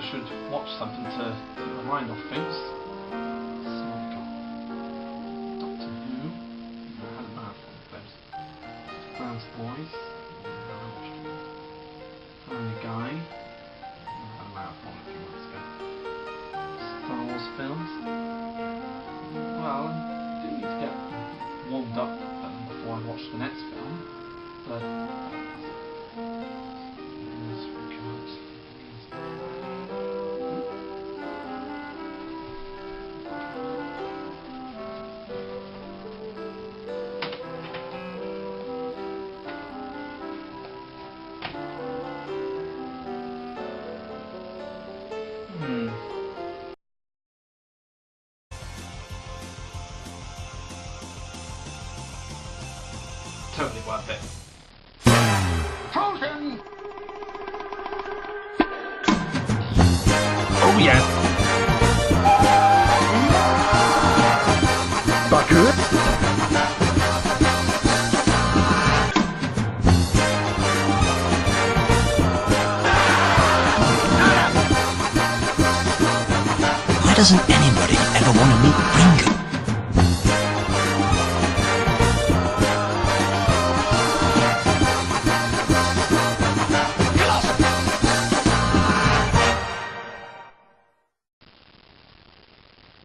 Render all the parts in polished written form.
should watch something to get my mind off things. So I've got Doctor Who. I had a marathon of those. Brown's Boys. Family Guy. I had a marathon a few months ago. Star Wars films. Well, I do need to get warmed up before I watch the next film, but totally worth it. Frozen! Oh yeah. Baku? Why doesn't anybody ever want to meet Ringo?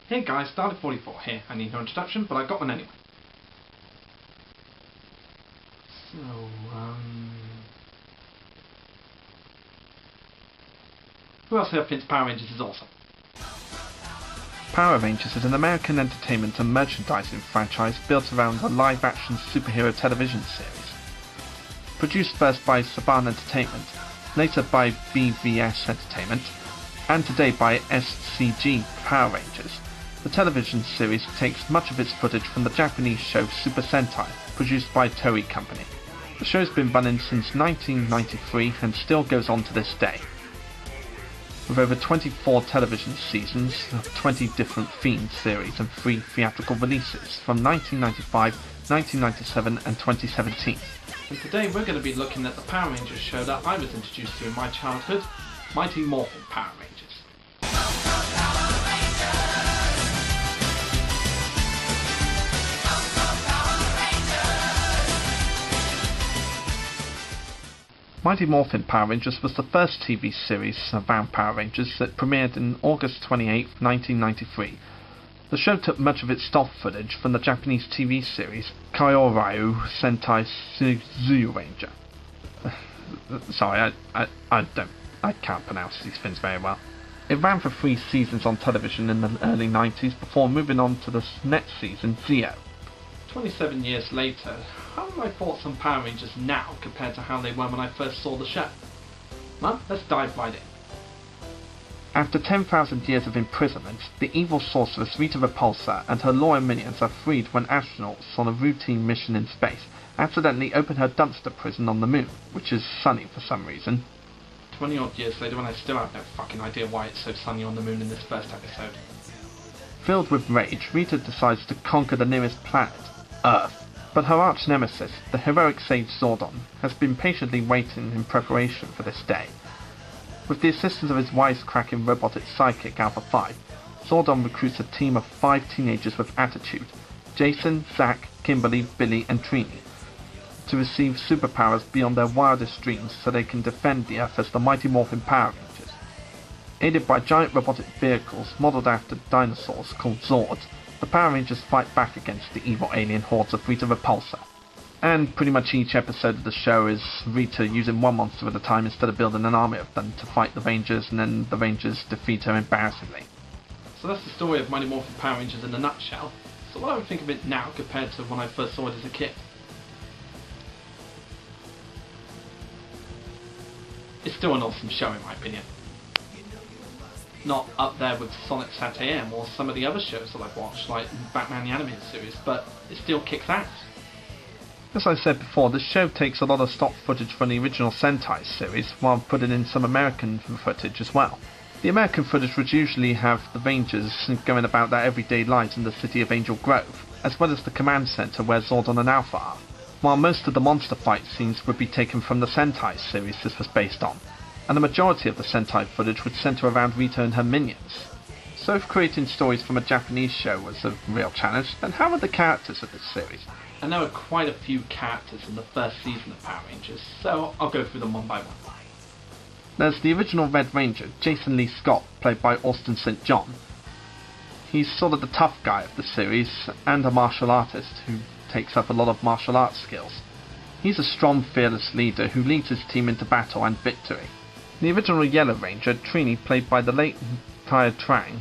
Hey guys, Dalek44 here. I need no introduction, but I got one anyway. So, who else here thinks Power Rangers is awesome? Power Rangers is an American entertainment and merchandising franchise built around a live-action superhero television series. Produced first by Saban Entertainment, later by BVS Entertainment, and today by SCG Power Rangers. The television series takes much of its footage from the Japanese show Super Sentai, produced by Toei Company. The show's been running since 1993 and still goes on to this day. With over 24 television seasons, 20 different themed series and 3 theatrical releases from 1995, 1997 and 2017. And today we're going to be looking at the Power Rangers show that I was introduced to in my childhood, Mighty Morphin Power Rangers. Mighty Morphin Power Rangers was the first TV series around Power Rangers that premiered in August 28, 1993. The show took much of its stock footage from the Japanese TV series Kyoryu Sentai Zyuranger. Sorry, I can't pronounce these things very well. It ran for 3 seasons on television in the early 90s before moving on to the next season, Zeo. 27 years later, how are my thoughts on Power Rangers now compared to how they were when I first saw the show? Well, let's dive right in. After 10,000 years of imprisonment, the evil sorceress Rita Repulsa and her loyal minions are freed when astronauts on a routine mission in space accidentally open her dumpster prison on the moon, which is sunny for some reason. 20 odd years later and I still have no fucking idea why it's so sunny on the moon in this first episode. Filled with rage, Rita decides to conquer the nearest planet, Earth. But her arch-nemesis, the heroic sage Zordon, has been patiently waiting in preparation for this day. With the assistance of his wisecracking robotic sidekick Alpha 5, Zordon recruits a team of 5 teenagers with attitude, Jason, Zack, Kimberly, Billy and Trini, to receive superpowers beyond their wildest dreams so they can defend the Earth as the Mighty Morphin Power Rangers. Aided by giant robotic vehicles modelled after dinosaurs called Zords, the Power Rangers fight back against the evil alien hordes of Rita Repulsa. And pretty much each episode of the show is Rita using one monster at a time instead of building an army of them to fight the Rangers, and then the Rangers defeat her embarrassingly. So that's the story of Mighty Morphin Power Rangers in a nutshell. So what I would think of it now compared to when I first saw it as a kid. It's still an awesome show in my opinion. Not up there with Sonic Sat AM or some of the other shows that I've watched, like Batman the Animated Series, but it still kicks ass. As I said before, this show takes a lot of stock footage from the original Sentai series, while putting in some American footage as well. The American footage would usually have the Rangers going about their everyday lives in the city of Angel Grove, as well as the command center where Zordon and Alpha are, while most of the monster fight scenes would be taken from the Sentai series this was based on. and the majority of the Sentai footage would centre around Rita and her minions. So if creating stories from a Japanese show was a real challenge, then how are the characters of this series? And there were quite a few characters in the first season of Power Rangers, so I'll go through them one by one. There's the original Red Ranger, Jason Lee Scott, played by Austin St. John. He's sort of the tough guy of the series, and a martial artist who takes up a lot of martial arts skills. He's a strong, fearless leader who leads his team into battle and victory. The original Yellow Ranger, Trini, played by the late Tai Trang,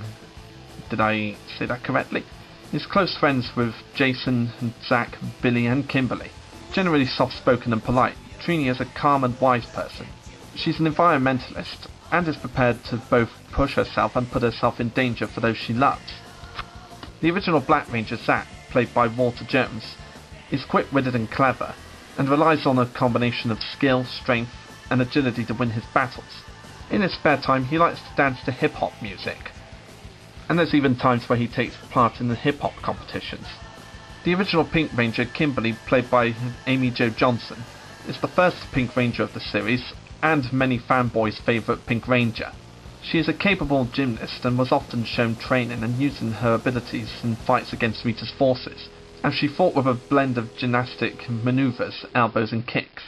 did I say that correctly? Is close friends with Jason, Zach, Billy and Kimberly. Generally soft-spoken and polite, Trini is a calm and wise person. She's an environmentalist, and is prepared to both push herself and put herself in danger for those she loves. The original Black Ranger, Zach, played by Walter Jones, is quick-witted and clever, and relies on a combination of skill, strength, and agility to win his battles. In his spare time, he likes to dance to hip-hop music, and there's even times where he takes part in the hip-hop competitions. The original Pink Ranger, Kimberly, played by Amy Jo Johnson, is the first Pink Ranger of the series, and many fanboys' favourite Pink Ranger. She is a capable gymnast and was often shown training and using her abilities in fights against Rita's forces, as she fought with a blend of gymnastic manoeuvres, elbows and kicks.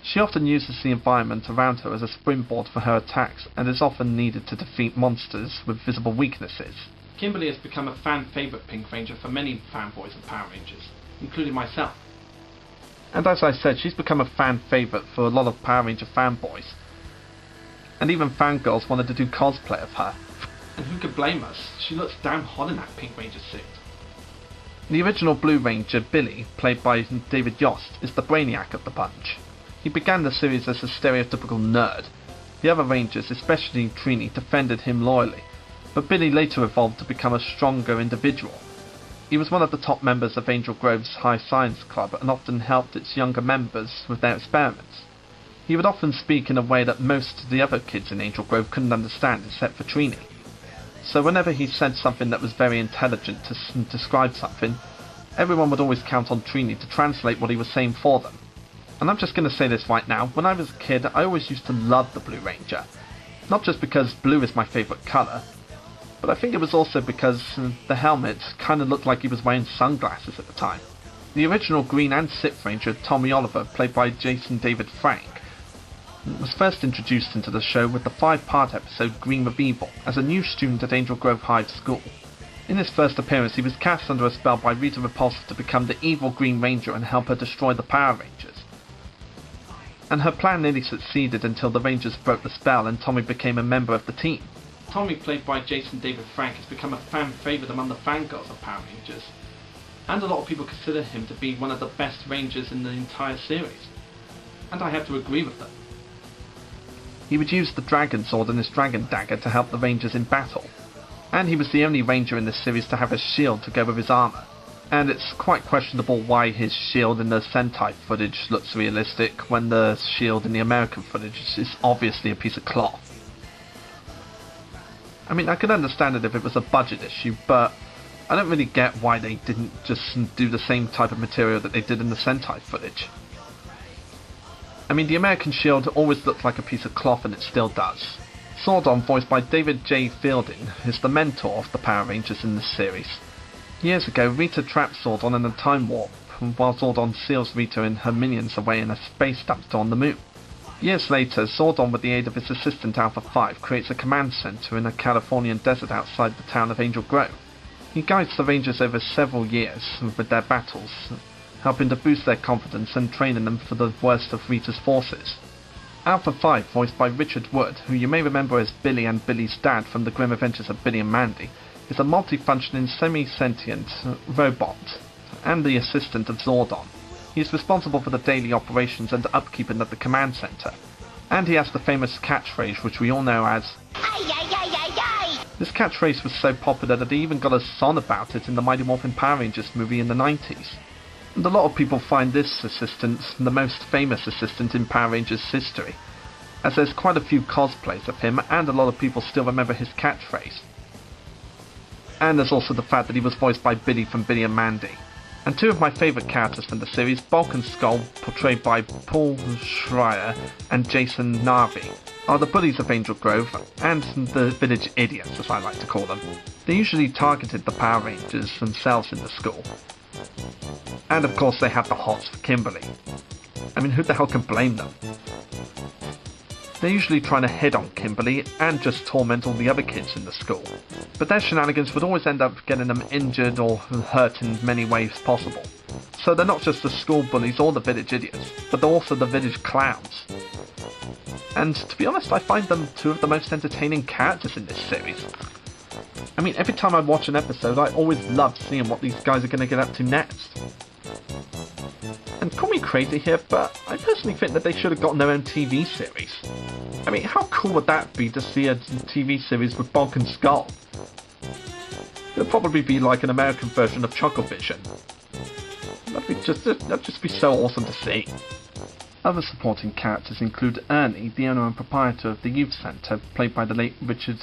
She often uses the environment around her as a springboard for her attacks and is often needed to defeat monsters with visible weaknesses. Kimberly has become a fan favourite Pink Ranger for many fanboys of Power Rangers, including myself. And as I said, she's become a fan favourite for a lot of Power Ranger fanboys. And even fangirls wanted to do cosplay of her. And who could blame us? She looks damn hot in that Pink Ranger suit. The original Blue Ranger, Billy, played by David Yost, is the brainiac of the bunch. He began the series as a stereotypical nerd. The other Rangers, especially Trini, defended him loyally, but Billy later evolved to become a stronger individual. He was one of the top members of Angel Grove's High Science Club and often helped its younger members with their experiments. He would often speak in a way that most of the other kids in Angel Grove couldn't understand except for Trini. So whenever he said something that was very intelligent to describe something, everyone would always count on Trini to translate what he was saying for them. And I'm just going to say this right now, when I was a kid I always used to love the Blue Ranger. Not just because blue is my favourite colour, but I think it was also because the helmet kind of looked like he was wearing sunglasses at the time. The original Green and Sith Ranger, Tommy Oliver, played by Jason David Frank, was first introduced into the show with the 5-part episode Green with Evil as a new student at Angel Grove High School. In his first appearance he was cast under a spell by Rita Repulsa to become the evil Green Ranger and help her destroy the Power Rangers. And her plan nearly succeeded until the Rangers broke the spell and Tommy became a member of the team. Tommy, played by Jason David Frank, has become a fan favourite among the fangirls of Power Rangers, and a lot of people consider him to be one of the best Rangers in the entire series. And I have to agree with them. He would use the Dragon Sword and his Dragon Dagger to help the Rangers in battle, and he was the only Ranger in this series to have a shield to go with his armour. And it's quite questionable why his shield in the Sentai footage looks realistic when the shield in the American footage is obviously a piece of cloth. I mean, I could understand it if it was a budget issue, but I don't really get why they didn't just do the same type of material that they did in the Sentai footage. I mean, the American shield always looked like a piece of cloth, and it still does. Zordon, voiced by David J. Fielding, is the mentor of the Power Rangers in this series. Years ago, Rita trapped Zordon in a time warp, while Zordon seals Rita and her minions away in a space dumpster on the moon. Years later, Zordon, with the aid of his assistant Alpha 5, creates a command center in a Californian desert outside the town of Angel Grove. He guides the Rangers over several years with their battles, helping to boost their confidence and training them for the worst of Rita's forces. Alpha 5, voiced by Richard Wood, who you may remember as Billy and Billy's dad from The Grim Adventures of Billy and Mandy, is a multifunctioning semi-sentient robot and the assistant of Zordon. He is responsible for the daily operations and upkeeping of the command center, and he has the famous catchphrase which we all know as "Ay, ay, ay, ay, ay." This catchphrase was so popular that they even got a song about it in the Mighty Morphin Power Rangers movie in the 90s. And a lot of people find this assistant the most famous assistant in Power Rangers history, as there's quite a few cosplays of him and a lot of people still remember his catchphrase. And there's also the fact that he was voiced by Billy from Billy and Mandy. And two of my favourite characters from the series, Bulk and Skull, portrayed by Paul Schreier and Jason Narvi, are the bullies of Angel Grove, and the village idiots, as I like to call them. They usually targeted the Power Rangers themselves in the school. And of course they have the hots for Kimberly. I mean, who the hell can blame them? They're usually trying to hit on Kimberly and just torment all the other kids in the school. But their shenanigans would always end up getting them injured or hurt in many ways possible. So they're not just the school bullies or the village idiots, but they're also the village clowns. And to be honest, I find them two of the most entertaining characters in this series. I mean, every time I watch an episode, I always love seeing what these guys are going to get up to next. And call me crazy here, but I personally think that they should have gotten their own TV series. I mean, how cool would that be to see a TV series with Bulk and Skull? It'll probably be like an American version of Chucklevision. That'd just be so awesome to see. Other supporting characters include Ernie, the owner and proprietor of the youth centre, played by the late Richard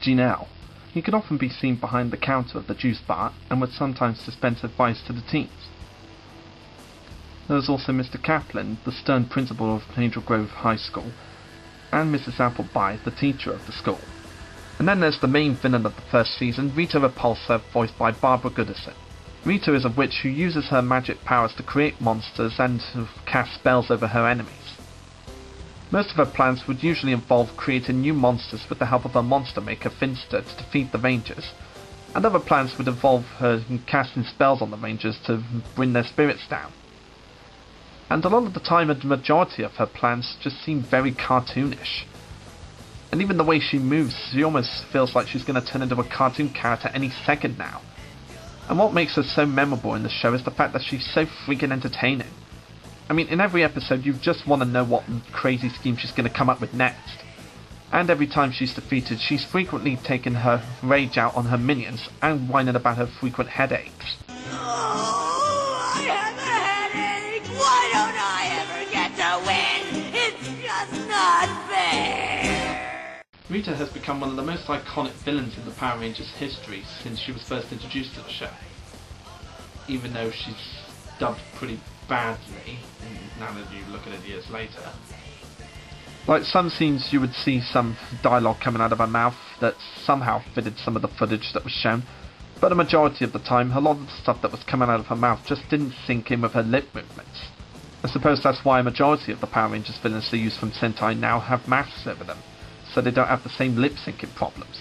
Ginell. He could often be seen behind the counter of the juice bar and would sometimes dispense advice to the teens. There was also Mr. Kaplan, the stern principal of Angel Grove High School, and Mrs. Appleby, the teacher of the school. And then there's the main villain of the first season, Rita Repulsa, voiced by Barbara Goodison. Rita is a witch who uses her magic powers to create monsters and cast spells over her enemies. Most of her plans would usually involve creating new monsters with the help of her monster maker Finster to defeat the Rangers, and other plans would involve her casting spells on the Rangers to bring their spirits down. And a lot of the time, a majority of her plans just seem very cartoonish. And even the way she moves, she almost feels like she's going to turn into a cartoon character any second now. And what makes her so memorable in the show is the fact that she's so freaking entertaining. I mean, in every episode you just want to know what crazy scheme she's going to come up with next. And every time she's defeated, she's frequently taking her rage out on her minions and whining about her frequent headaches. Why don't I ever get to win? It's just not fair! Rita has become one of the most iconic villains in the Power Rangers history since she was first introduced to the show. Even though she's dubbed pretty badly, now that you look at it years later. Like some scenes you would see some dialogue coming out of her mouth that somehow fitted some of the footage that was shown, but a majority of the time, a lot of the stuff that was coming out of her mouth just didn't sync in with her lip movements. I suppose that's why a majority of the Power Rangers villains they use from Sentai now have masks over them, so they don't have the same lip syncing problems.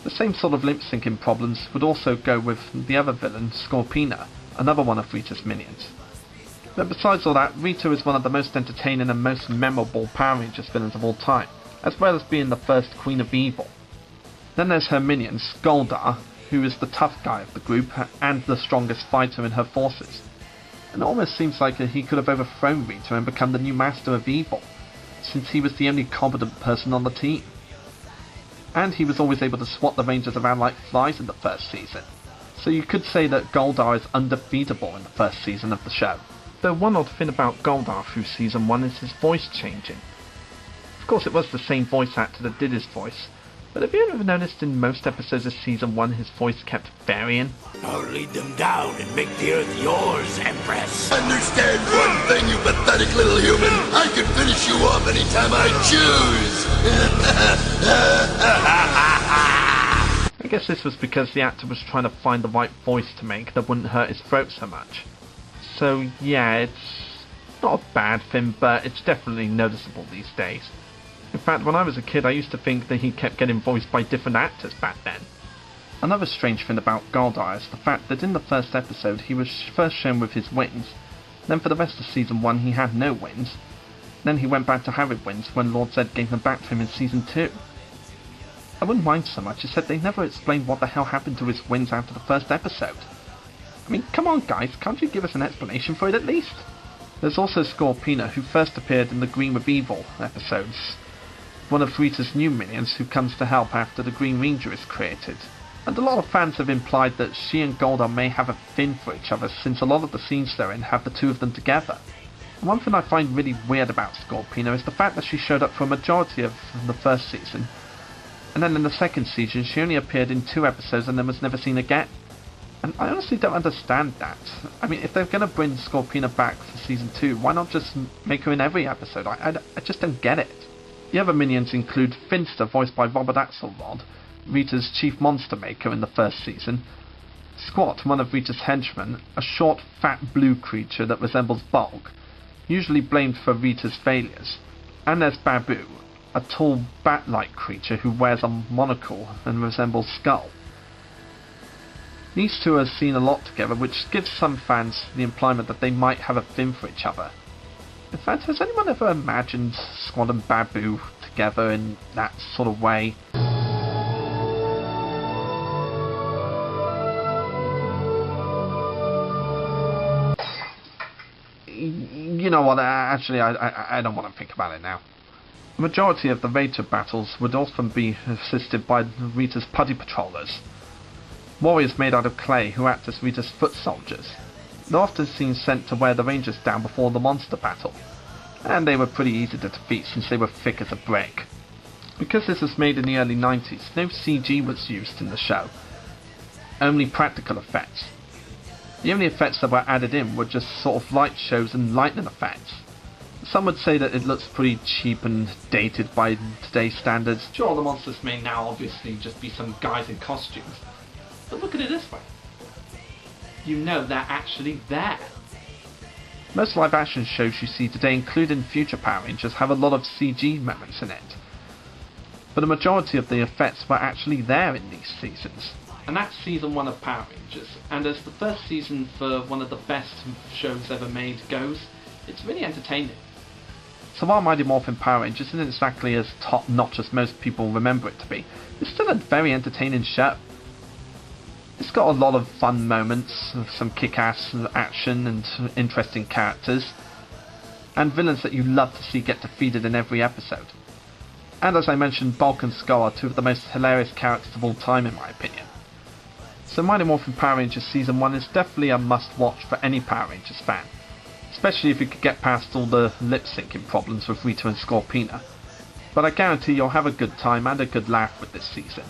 The same sort of lip syncing problems would also go with the other villain, Scorpina, another one of Rita's minions. But besides all that, Rita is one of the most entertaining and most memorable Power Rangers villains of all time, as well as being the first Queen of Evil. Then there's her minion, Skoldar, who is the tough guy of the group and the strongest fighter in her forces. And it almost seems like he could have overthrown Rita and become the new Master of Evil, since he was the only competent person on the team. And he was always able to swat the Rangers around like flies in the first season, so you could say that Goldar is undefeatable in the first season of the show. Though one odd thing about Goldar through season 1 is his voice changing. Of course it was the same voice actor that did his voice, but have you ever noticed in most episodes of season 1 his voice kept varying? I'll lead them down and make the earth yours, Empress. Understand one thing, you pathetic little human. I can finish you off anytime I choose. I guess this was because the actor was trying to find the right voice to make that wouldn't hurt his throat so much. So yeah, it's not a bad thing, but it's definitely noticeable these days. In fact, when I was a kid, I used to think that he kept getting voiced by different actors back then. Another strange thing about Goldar is the fact that in the first episode he was first shown with his wings, then for the rest of season 1 he had no wings, then he went back to having wings when Lord Zedd gave them back to him in season 2. I wouldn't mind so much, except they never explained what the hell happened to his wings after the first episode. I mean, come on guys, can't you give us an explanation for it at least? There's also Scorpina, who first appeared in the Green with Evil episodes, one of Rita's new minions who comes to help after the Green Ranger is created. And a lot of fans have implied that she and Goldar may have a thing for each other, since a lot of the scenes they're in have the two of them together. And one thing I find really weird about Scorpina is the fact that she showed up for a majority of the first season, and then in the second season she only appeared in 2 episodes and then was never seen again. And I honestly don't understand that. I mean, if they're going to bring Scorpina back for Season 2, why not just make her in every episode? I just don't get it. The other minions include Finster, voiced by Robert Axelrod, Rita's chief monster maker in the first season, Squat, one of Rita's henchmen, a short, fat blue creature that resembles Bulk, usually blamed for Rita's failures, and there's Babu, a tall, bat-like creature who wears a monocle and resembles Skull. These two are seen a lot together, which gives some fans the impliement that they might have a thing for each other. In fact, has anyone ever imagined Squad and Babu together in that sort of way? You know what, actually I don't want to think about it now. The majority of the Rita battles would often be assisted by Rita's Putty patrollers, warriors made out of clay who act as Rita's foot soldiers. They're often seen sent to wear the Rangers down before the monster battle, and they were pretty easy to defeat since they were thick as a brick. Because this was made in the early 90s, no CG was used in the show, only practical effects. The only effects that were added in were just sort of light shows and lightning effects. Some would say that it looks pretty cheap and dated by today's standards. Sure, the monsters may now obviously just be some guys in costumes, but look at it this way. You know they're actually there. Most live action shows you see today, including future Power Rangers, have a lot of CG moments in it. But the majority of the effects were actually there in these seasons. And that's season 1 of Power Rangers, and as the first season for one of the best shows ever made goes, it's really entertaining. So while Mighty Morphin Power Rangers isn't exactly as top-notch as most people remember it to be, it's still a very entertaining show. It's got a lot of fun moments, some kick-ass action and interesting characters, and villains that you love to see get defeated in every episode. And as I mentioned, Bulk and Skull are two of the most hilarious characters of all time in my opinion. So Mighty Morphin Power Rangers Season 1 is definitely a must-watch for any Power Rangers fan, especially if you could get past all the lip-syncing problems with Rita and Scorpina. But I guarantee you'll have a good time and a good laugh with this season.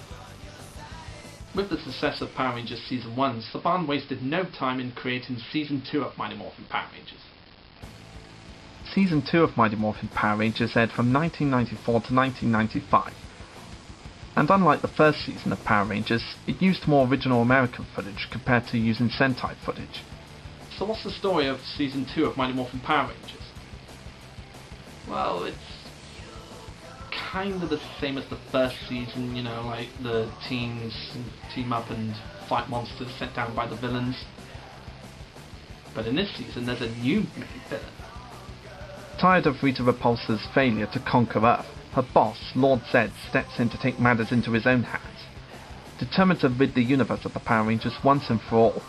With the success of Power Rangers Season 1, Saban wasted no time in creating Season 2 of Mighty Morphin Power Rangers. Season 2 of Mighty Morphin Power Rangers aired from 1994 to 1995. And unlike the first season of Power Rangers, it used more original American footage compared to using Sentai footage. So what's the story of Season 2 of Mighty Morphin Power Rangers? Well, it's kind of the same as the first season, you know, like the teens team up and fight monsters sent down by the villains. But in this season, there's a new main villain. Tired of Rita Repulsa's failure to conquer Earth, her boss, Lord Zedd, steps in to take matters into his own hands. Determined to rid the universe of the Power Rangers once and for all,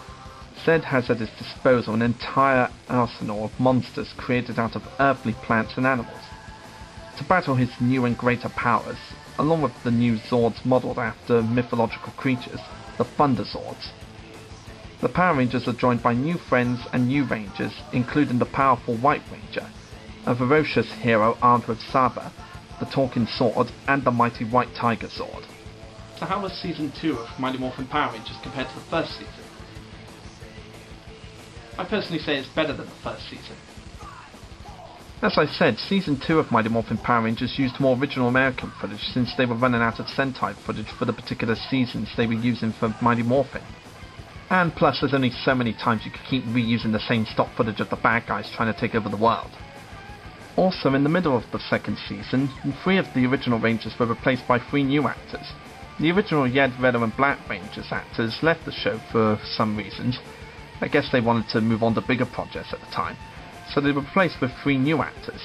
Zedd has at his disposal an entire arsenal of monsters created out of earthly plants and animals. To battle his new and greater powers, along with the new Zords modelled after mythological creatures, the Thunder Zords. The Power Rangers are joined by new friends and new Rangers, including the powerful White Ranger, a ferocious hero armed with Saber, the Talking Sword, and the mighty White Tiger Zord. So how was Season 2 of Mighty Morphin Power Rangers compared to the first season? I personally say it's better than the first season. As I said, Season 2 of Mighty Morphin Power Rangers used more original American footage since they were running out of Sentai footage for the particular seasons they were using for Mighty Morphin. And plus there's only so many times you could keep reusing the same stock footage of the bad guys trying to take over the world. Also, in the middle of the second season, 3 of the original Rangers were replaced by 3 new actors. The original Red, and Black Rangers actors left the show for some reasons. I guess they wanted to move on to bigger projects at the time, so they were replaced with 3 new actors.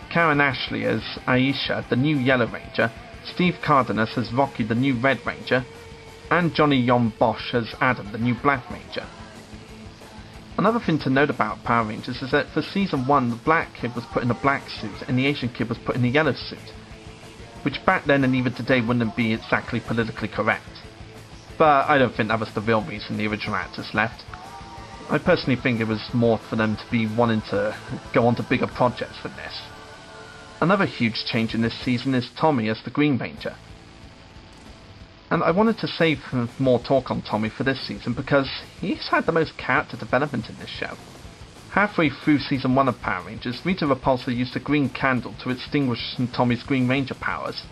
Karen Ashley as Aisha, the new Yellow Ranger, Steve Cardenas as Rocky, the new Red Ranger, and Johnny Yon Bosch as Adam, the new Black Ranger. Another thing to note about Power Rangers is that for Season 1 the black kid was put in a black suit and the Asian kid was put in a yellow suit, which back then and even today wouldn't be exactly politically correct. But I don't think that was the real reason the original actors left. I personally think it was more for them to be wanting to go on to bigger projects than this. Another huge change in this season is Tommy as the Green Ranger. And I wanted to save more talk on Tommy for this season because he's had the most character development in this show. Halfway through Season 1 of Power Rangers, Rita Repulsa used a green candle to extinguish Tommy's Green Ranger powers,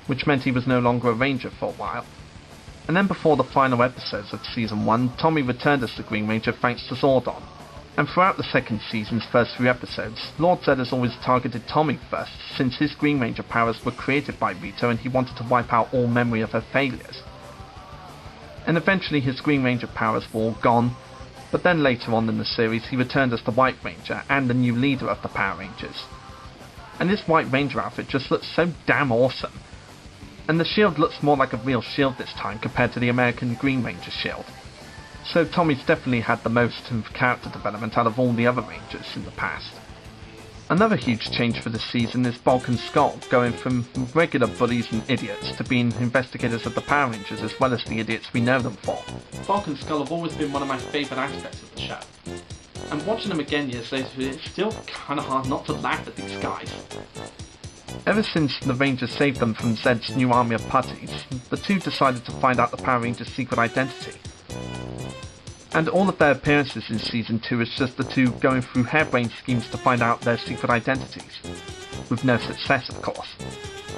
which meant he was no longer a Ranger for a while. And then before the final episodes of Season 1, Tommy returned as the Green Ranger thanks to Zordon. And throughout the second season's first 3 episodes, Lord Zedd has always targeted Tommy first, since his Green Ranger powers were created by Rita and he wanted to wipe out all memory of her failures. And eventually his Green Ranger powers were all gone, but then later on in the series he returned as the White Ranger and the new leader of the Power Rangers. And his White Ranger outfit just looks so damn awesome. And the shield looks more like a real shield this time compared to the American Green Ranger shield. So Tommy's definitely had the most character development out of all the other Rangers in the past. Another huge change for this season is Bulk and Skull going from regular bullies and idiots to being investigators of the Power Rangers as well as the idiots we know them for. Bulk and Skull have always been one of my favourite aspects of the show. And watching them again years later, it's still kinda hard not to laugh at these guys. Ever since the Rangers saved them from Zedd's new army of Putties, the two decided to find out the Power Rangers' secret identity. And all of their appearances in Season 2 is just the two going through harebrained schemes to find out their secret identities. With no success, of course.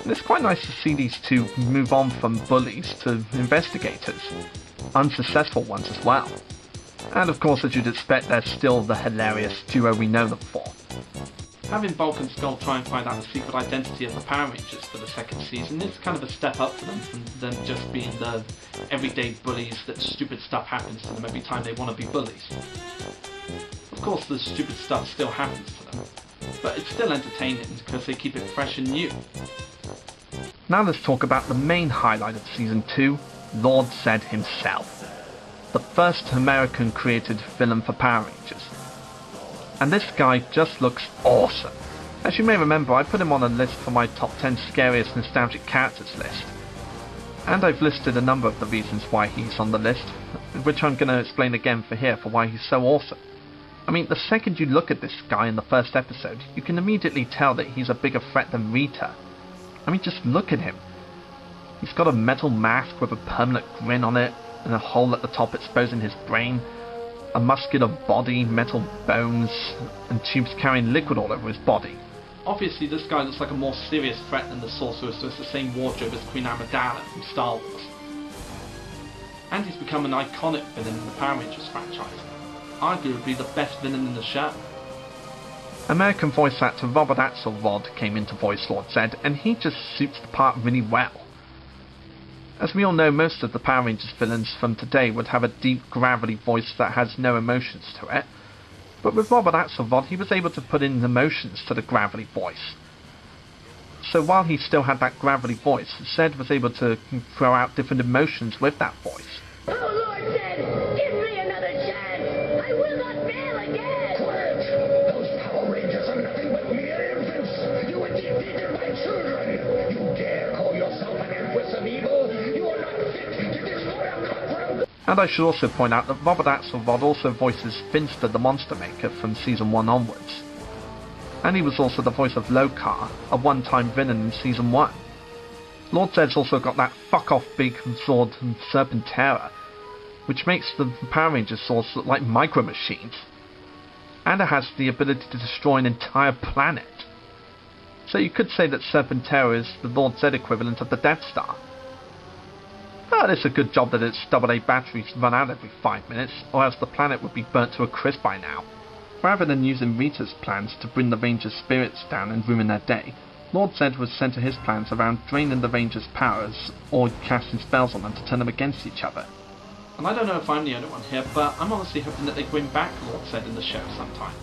And it's quite nice to see these two move on from bullies to investigators. Unsuccessful ones as well. And of course, as you'd expect, they're still the hilarious duo we know them for. Having Bulk and Skull try and find out the secret identity of the Power Rangers for the second season is kind of a step up for them from them just being the everyday bullies that stupid stuff happens to them every time they want to be bullies. Of course the stupid stuff still happens to them, but it's still entertaining because they keep it fresh and new. Now let's talk about the main highlight of Season 2, Lord Zedd himself. The first American created villain for Power Rangers. And this guy just looks awesome. As you may remember, I put him on a list for my top 10 scariest nostalgic characters list. And I've listed a number of the reasons why he's on the list, which I'm going to explain again for why he's so awesome. I mean, the second you look at this guy in the first episode, you can immediately tell that he's a bigger threat than Rita. I mean, just look at him. He's got a metal mask with a permanent grin on it, and a hole at the top exposing his brain. A muscular body, metal bones, and tubes carrying liquid all over his body. Obviously this guy looks like a more serious threat than the Sorceress who has the same wardrobe as Queen Amidala from Star Wars. And he's become an iconic villain in the Power Rangers franchise. Arguably the best villain in the show. American voice actor Robert Axelrod came in to voice Lord Zedd, and he just suits the part really well. As we all know, most of the Power Rangers villains from today would have a deep, gravelly voice that has no emotions to it. But with Robert Axelrod, he was able to put in emotions to the gravelly voice. So while he still had that gravelly voice, Zedd was able to throw out different emotions with that voice. Oh, Lord Zedd, give me another chance! I will not fail again! Quiet! Those Power Rangers are nothing but mere infants! You were defeated by children! You dare call yourself an empress of evil? You are not fit to destroy a country! And I should also point out that Robert Axelrod also voices Finster the Monster Maker from Season 1 onwards. And he was also the voice of Lokar, a one-time villain in Season 1. Lord Zedd's also got that fuck-off big sword and Serpentera, which makes the Power Rangers swords look like micro-machines. And it has the ability to destroy an entire planet. So you could say that Serpentera is the Lord Zedd equivalent of the Death Star. But it's a good job that its AA batteries run out every 5 minutes, or else the planet would be burnt to a crisp by now. Rather than using Rita's plans to bring the Rangers' spirits down and ruin their day, Lord Zedd would center his plans around draining the Rangers' powers, or casting spells on them to turn them against each other. And I don't know if I'm the only one here, but I'm honestly hoping that they bring back Lord Zedd in the show sometime.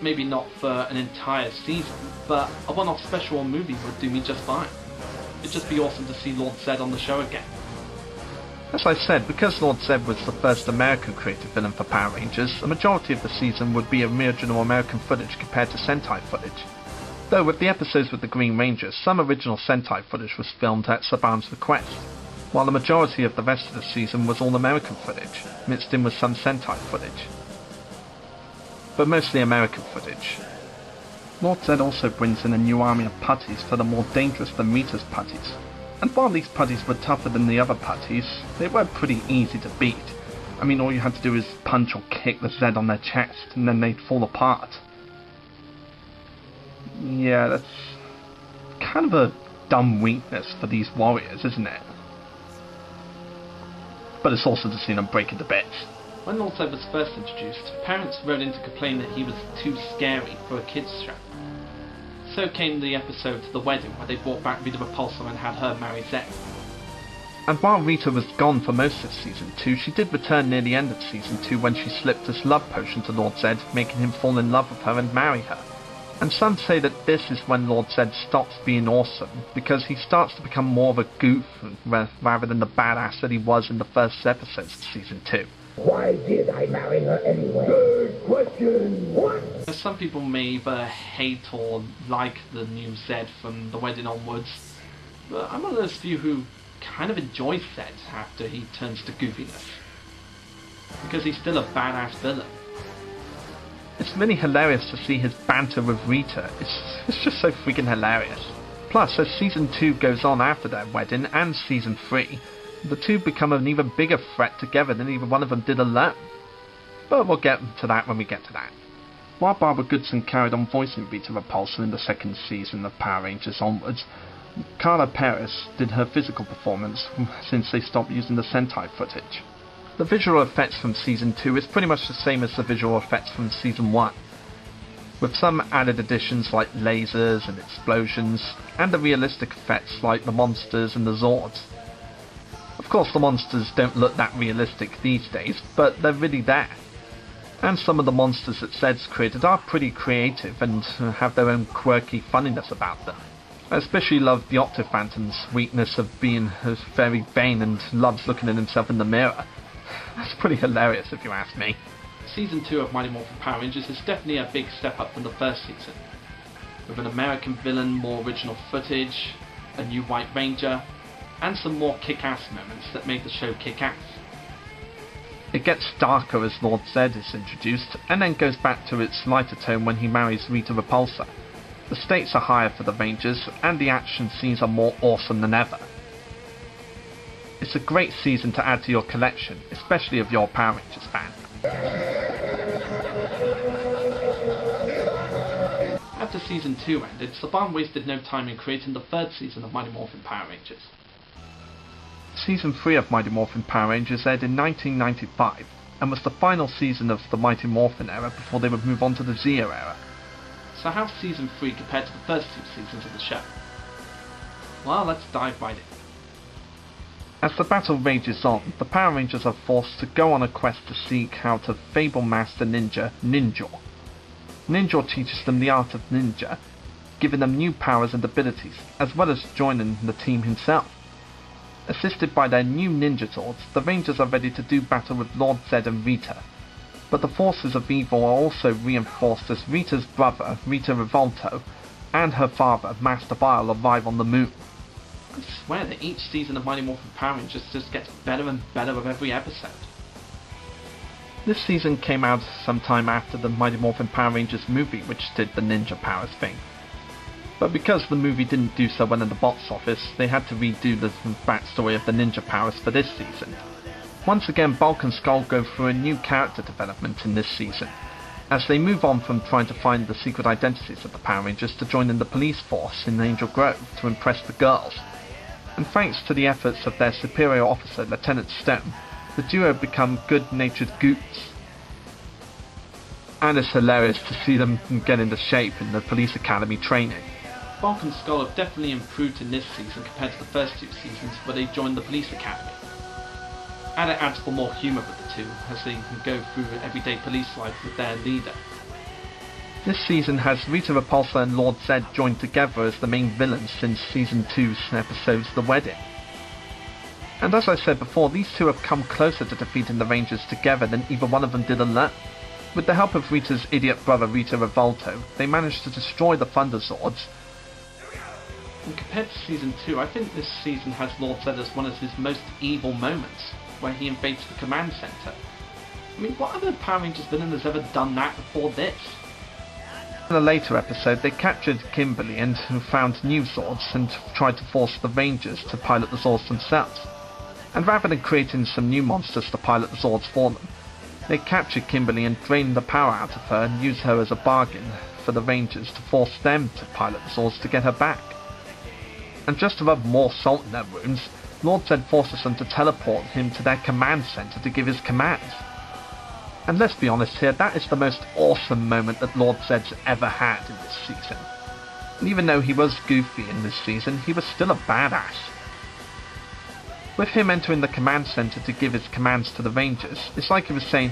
Maybe not for an entire season, but a one-off special or movie would do me just fine. It'd just be awesome to see Lord Zedd on the show again. As I said, because Lord Zedd was the first American created villain for Power Rangers, a majority of the season would be original American footage compared to Sentai footage. Though with the episodes with the Green Rangers, some original Sentai footage was filmed at Saban's request, while the majority of the rest of the season was all American footage, mixed in with some Sentai footage. But mostly American footage. Lord Zedd also brings in a new army of Putties that are more dangerous than Rita's Putties, And while these putties were tougher than the other putties, they were pretty easy to beat. I mean, all you had to do is punch or kick the Zedd on their chest, and then they'd fall apart. Yeah, that's kind of a dumb weakness for these warriors, isn't it? But it's also to see them break into bits. When Lord Zedd was first introduced, parents wrote in to complain that he was too scary for a kids' show. So came the episode The Wedding, where they brought back Rita Repulsa and had her marry Zedd. And while Rita was gone for most of Season 2, she did return near the end of Season 2 when she slipped this love potion to Lord Zedd, making him fall in love with her and marry her. And some say that this is when Lord Zedd stops being awesome, because he starts to become more of a goof rather than the badass that he was in the first episodes of Season 2. Why did I marry her anyway? Good question. What? Some people may either hate or like the new Zedd from The Wedding onwards, but I'm one of those few who kind of enjoys Zedd after he turns to goofiness, because he's still a badass villain. It's really hilarious to see his banter with Rita. It's just so freaking hilarious. Plus, as Season 2 goes on after their wedding, and Season 3, the two become an even bigger threat together than either one of them did alone. But we'll get to that when we get to that. While Barbara Goodson carried on voicing Rita Repulsa in the second season of Power Rangers onwards, Carla Perez did her physical performance since they stopped using the Sentai footage. The visual effects from Season 2 is pretty much the same as the visual effects from Season 1, with some added additions like lasers and explosions, and the realistic effects like the monsters and the Zords. Of course, the monsters don't look that realistic these days, but they're really there. And some of the monsters that Zedd's created are pretty creative and have their own quirky funniness about them. I especially love the Octophantom's weakness of being very vain and loves looking at himself in the mirror. That's pretty hilarious if you ask me. Season 2 of Mighty Morphin Power Rangers is definitely a big step up from the first season, with an American villain, more original footage, a new White Ranger, and some more kick-ass moments that made the show kick-ass. It gets darker as Lord Zedd is introduced, and then goes back to its lighter tone when he marries Rita Repulsa. The stakes are higher for the Rangers, and the action scenes are more awesome than ever. It's a great season to add to your collection, especially if you're a Power Rangers fan. After Season 2 ended, Saban wasted no time in creating the third season of Mighty Morphin Power Rangers. Season 3 of Mighty Morphin Power Rangers aired in 1995, and was the final season of the Mighty Morphin era before they would move on to the Zeo era. So how's Season 3 compared to the first two seasons of the show? Well, let's dive right in. As the battle rages on, the Power Rangers are forced to go on a quest to seek out a Fable Master Ninja, Ninjor. Ninjor teaches them the art of ninja, giving them new powers and abilities, as well as joining the team himself. Assisted by their new Ninja Zords, the Rangers are ready to do battle with Lord Zedd and Rita. But the forces of evil are also reinforced as Rita's brother, Rita Revolto, and her father, Master Vile, arrive on the moon. I swear that each season of Mighty Morphin Power Rangers just gets better and better with every episode. This season came out sometime after the Mighty Morphin Power Rangers movie, which did the ninja powers thing. But because the movie didn't do so well in the box office, they had to redo the backstory of the ninja powers for this season. Once again, Bulk and Skull go through a new character development in this season, as they move on from trying to find the secret identities of the Power Rangers to joining the police force in Angel Grove to impress the girls. And thanks to the efforts of their superior officer, Lieutenant Stone, the duo become good-natured goots. And it's hilarious to see them get into shape in the police academy training. Bulk and Skull have definitely improved in this season compared to the first two seasons where they joined the police academy. And it adds for more humour with the two, as they can go through everyday police life with their leader. This season has Rita Repulsa and Lord Zedd joined together as the main villains since Season 2's episodes The Wedding. And as I said before, these two have come closer to defeating the Rangers together than either one of them did alone. With the help of Rita's idiot brother Rita Revolto, they managed to destroy the Thunder Zords. And compared to Season 2, I think this season has Lord Zedd as one of his most evil moments, where he invades the command centre. I mean, what other Power Rangers villain has ever done that before this? In a later episode, they captured Kimberly and found new Zords and tried to force the Rangers to pilot the Zords themselves. And rather than creating some new monsters to pilot the Zords for them, they captured Kimberly and drained the power out of her and used her as a bargain for the Rangers to force them to pilot the Zords to get her back. And just to rub more salt in their wounds, Lord Zedd forces them to teleport him to their command center to give his commands. And let's be honest here, that is the most awesome moment that Lord Zedd's ever had in this season. And even though he was goofy in this season, he was still a badass. With him entering the command center to give his commands to the Rangers, it's like he was saying,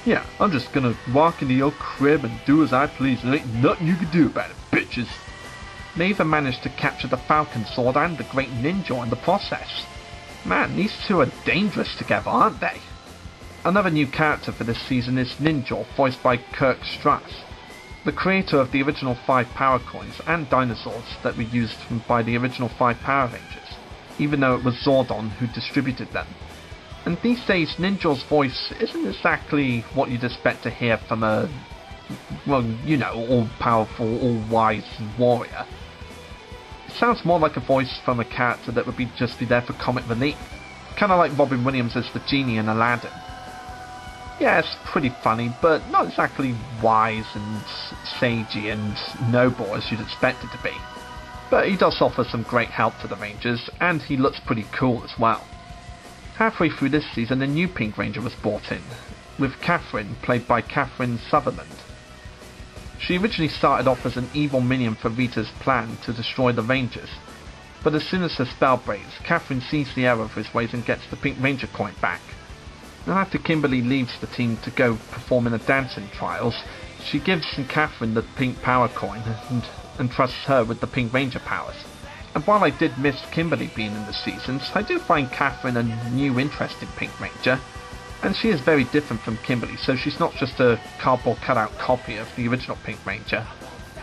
yeah, I'm just gonna walk into your crib and do as I please, and there ain't nothing you can do about it, bitches. They even managed to capture the Falcon Sword and the Great Ninja in the process. Man, these two are dangerous together, aren't they? Another new character for this season is Ninja, voiced by Kirk Strass, the creator of the original 5 power coins and dinosaurs that were used by the original 5 Power Rangers, even though it was Zordon who distributed them. And these days, Ninja's voice isn't exactly what you'd expect to hear from a, well, you know, all-powerful, all-wise warrior. It sounds more like a voice from a character that would just be there for comic relief, kinda like Robin Williams as the genie in Aladdin. Yeah, it's pretty funny, but not exactly wise and sagey and noble as you'd expect it to be. But he does offer some great help to the Rangers, and he looks pretty cool as well. Halfway through this season, a new Pink Ranger was brought in, with Catherine, played by Catherine Sutherland. She originally started off as an evil minion for Rita's plan to destroy the Rangers, but as soon as her spell breaks, Catherine sees the error of his ways and gets the Pink Ranger coin back. And after Kimberly leaves the team to go perform in the dancing trials, she gives Catherine the pink power coin and trusts her with the Pink Ranger powers. And while I did miss Kimberly being in the seasons, I do find Catherine a new interest in Pink Ranger, and she is very different from Kimberly, so she's not just a cardboard cutout copy of the original Pink Ranger.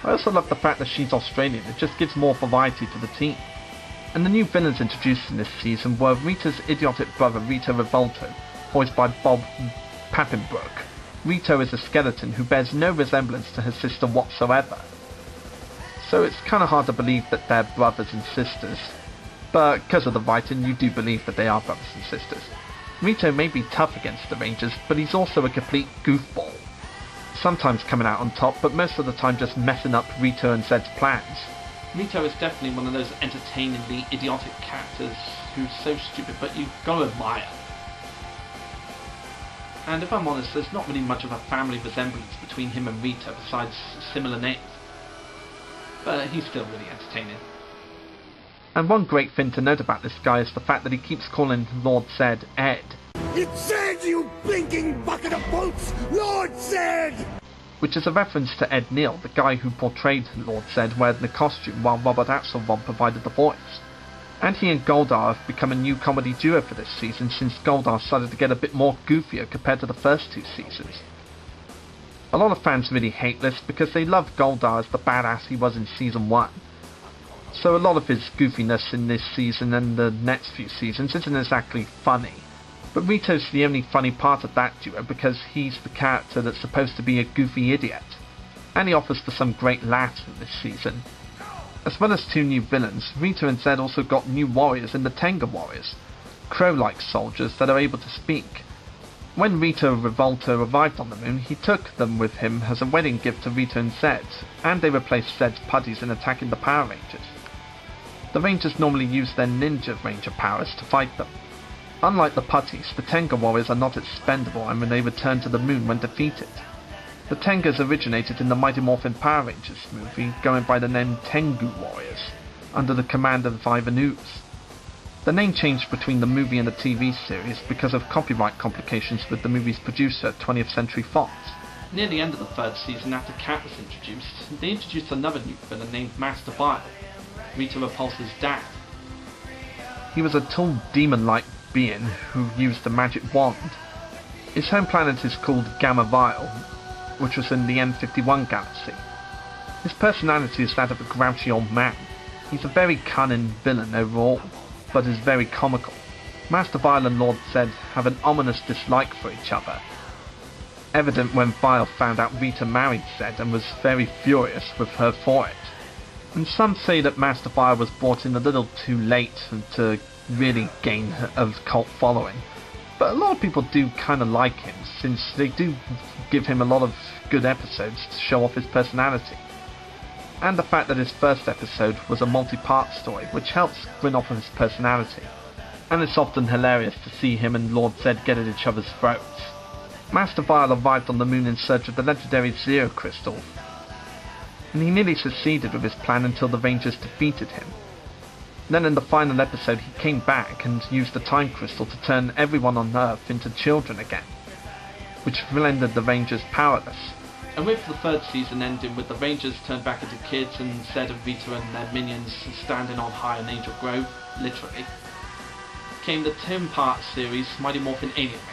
I also love the fact that she's Australian, it just gives more variety to the team. And the new villains introduced in this season were Rita's idiotic brother Rito Revolto, voiced by Bob Pappenbrook. Rito is a skeleton who bears no resemblance to his sister whatsoever. So it's kinda hard to believe that they're brothers and sisters. But because of the writing, you do believe that they are brothers and sisters. Rito may be tough against the Rangers, but he's also a complete goofball. Sometimes coming out on top, but most of the time just messing up Rito and Zedd's plans. Rito is definitely one of those entertainingly idiotic characters who's so stupid, but you've got to admire. And if I'm honest, there's not really much of a family resemblance between him and Rito besides similar names. But he's still really entertaining. And one great thing to note about this guy is the fact that he keeps calling Lord Zedd Ed. It's Zedd, you blinking bucket of bolts! Lord Zedd! Which is a reference to Ed Neal, the guy who portrayed Lord Zedd wearing the costume while Robert Axelrod provided the voice. And he and Goldar have become a new comedy duo for this season since Goldar started to get a bit more goofier compared to the first 2 seasons. A lot of fans really hate this because they love Goldar as the badass he was in season 1. So a lot of his goofiness in this season and the next few seasons isn't exactly funny. But Rito's the only funny part of that duo because he's the character that's supposed to be a goofy idiot. And he offers for some great laughs in this season. As well as 2 new villains, Rito and Zedd also got new warriors in the Tenga Warriors, crow-like soldiers that are able to speak. When Rito Revolto arrived on the moon, he took them with him as a wedding gift to Rito and Zedd, and they replaced Zedd's Putties in attacking the Power Rangers. The Rangers normally use their Ninja Ranger powers to fight them. Unlike the Putties, the Tenga Warriors are not expendable and when they return to the moon when defeated. The Tengas originated in the Mighty Morphin Power Rangers movie, going by the name Tengu Warriors, under the command of Ivan Ooze. The name changed between the movie and the TV series because of copyright complications with the movie's producer, 20th Century Fox. Near the end of the 3rd season, after Cat was introduced, they introduced another new villain named Master Vile, Rita Repulsa's dad. He was a tall demon-like being who used a magic wand. His home planet is called Gamma Vile, which was in the M51 galaxy. His personality is that of a grouchy old man. He's a very cunning villain overall, but is very comical. Master Vile and Lord Zedd have an ominous dislike for each other. evident when Vile found out Rita married Zedd and was very furious with her for it. And some say that Master Vile was brought in a little too late to really gain a cult following. But a lot of people do kind of like him, since they do give him a lot of good episodes to show off his personality. And the fact that his first episode was a multi-part story, which helps bring off his personality. And it's often hilarious to see him and Lord Zedd get at each other's throats. Master Vile arrived on the moon in search of the legendary Zero Crystal, and he nearly succeeded with his plan until the Rangers defeated him. Then in the final episode he came back and used the Time Crystal to turn everyone on Earth into children again, which rendered the Rangers powerless. And with the third season ending with the Rangers turned back into kids and Zedd and Rita and their minions standing on high in Angel Grove, literally, came the 10-part series Mighty Morphin Alien Rangers.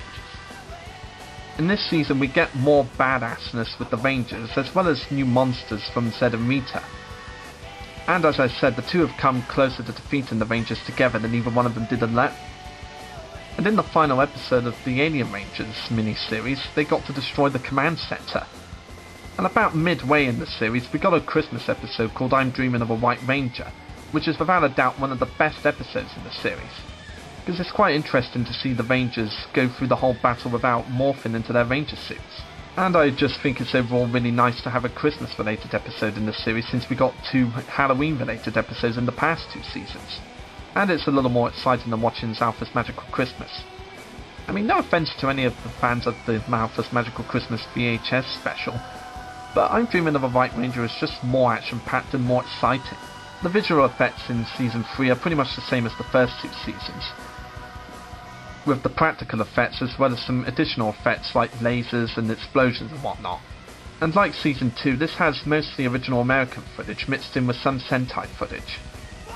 In this season we get more badassness with the Rangers, as well as new monsters from Zedd and Rita. And as I said, the two have come closer to defeating the Rangers together than either one of them did alone. And in the final episode of the Alien Rangers miniseries, they got to destroy the command center. And about midway in the series, we got a Christmas episode called I'm Dreaming of a White Ranger, which is without a doubt one of the best episodes in the series. Because it's quite interesting to see the Rangers go through the whole battle without morphing into their Ranger suits. And I just think it's overall really nice to have a Christmas related episode in the series, since we got 2 Halloween related episodes in the past 2 seasons. And it's a little more exciting than watching Zalfa's Magical Christmas. I mean, no offense to any of the fans of the Zalfa's Magical Christmas VHS special, but I'm Dreaming of a White Ranger is just more action packed and more exciting. The visual effects in season 3 are pretty much the same as the first 2 seasons, with the practical effects as well as some additional effects like lasers and explosions and whatnot. And like season 2, this has mostly original American footage mixed in with some Sentai footage.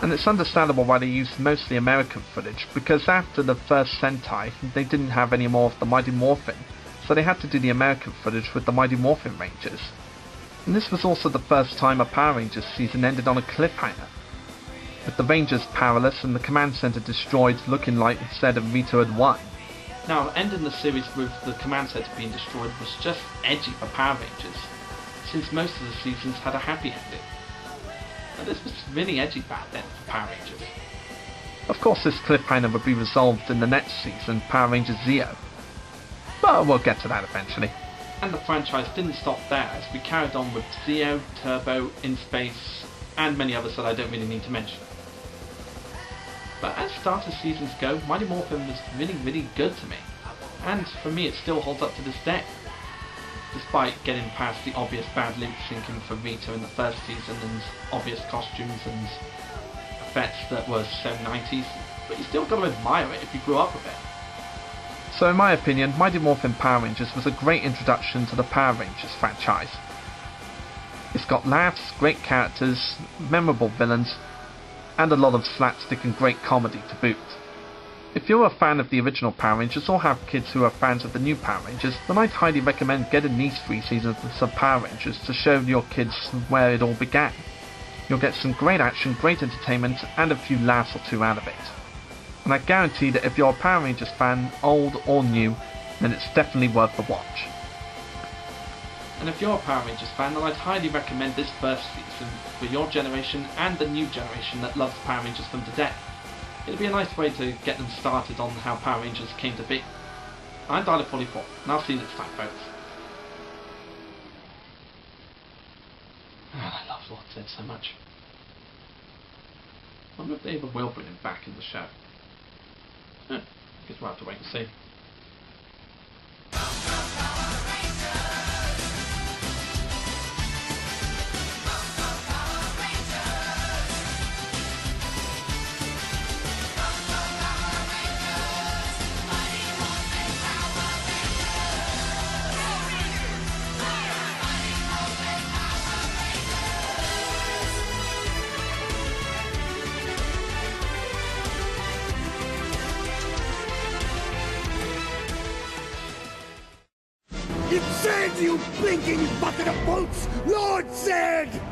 And it's understandable why they used mostly American footage, because after the first Sentai, they didn't have any more of the Mighty Morphin, so they had to do the American footage with the Mighty Morphin Rangers. And this was also the first time a Power Rangers season ended on a cliffhanger, with the Rangers powerless and the command center destroyed, looking like Zedd and Rita had won. Now, ending the series with the command center being destroyed was just edgy for Power Rangers, since most of the seasons had a happy ending. And this was really edgy back then for Power Rangers. Of course this cliffhanger would be resolved in the next season, Power Rangers Zeo. But we'll get to that eventually. And the franchise didn't stop there, as we carried on with Zeo, Turbo, In Space, and many others that I don't really need to mention. But as starter seasons go, Mighty Morphin was really good to me, and for me it still holds up to this day. Despite getting past the obvious bad lip syncing for Rita in the first season and obvious costumes and effects that were so 90s, but you still got to admire it if you grew up with it. So in my opinion, Mighty Morphin Power Rangers was a great introduction to the Power Rangers franchise. It's got laughs, great characters, memorable villains, and a lot of slapstick and great comedy to boot. If you're a fan of the original Power Rangers or have kids who are fans of the new Power Rangers, then I'd highly recommend getting these 3 seasons of Power Rangers to show your kids where it all began. You'll get some great action, great entertainment, and a few laughs or 2 out of it. And I guarantee that if you're a Power Rangers fan, old or new, then it's definitely worth the watch. And if you're a Power Rangers fan, then I'd highly recommend this first season for your generation and the new generation that loves Power Rangers from today. It'll be a nice way to get them started on how Power Rangers came to be. I'm Dalek44, and I'll see you next time, folks. I love Lord Zedd so much. I wonder if they ever will bring him back in the show. I guess we'll have to wait and see. It's Zedd, you blinking bucket of bolts! Lord Zedd!